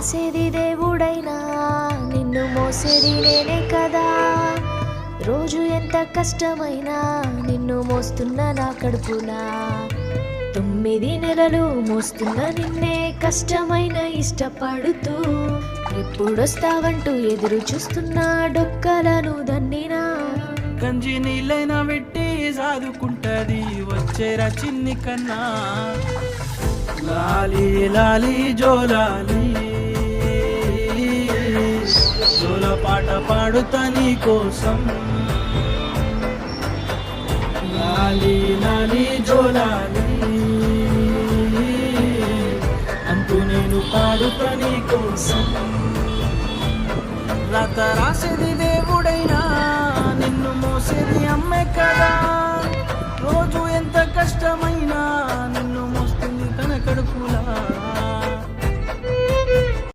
రాసేది దేవుడైనా నిన్ను మోసేది నేనే కదా. రోజు ఎంత కష్టమైనా నిన్ను మోస్తున్నా నా కడుపునా. 9 నెలలు మోస్తున్నా నిన్నే కష్టమైన ఇష్టపడుతూ. ఎప్పుడొస్తావంటూ ఎదురు చూస్తున్నా డొక్కలను దన్నినా. గంజి నీళ్ళైనా పెట్టి సాదుకుంటది వచ్చేరా చిన్ని కన్నా. లాలి లాలి జోలాలి జోల పాట పాడుతా నీ కోసం. లాలి లాలి జోలాలి అంటూ నేను పాడుతా నీ కోసం. రాత రాసేది దేవుడైనా నిన్ను మోసేది అమ్మే కదా. రోజు ఎంత కష్టమై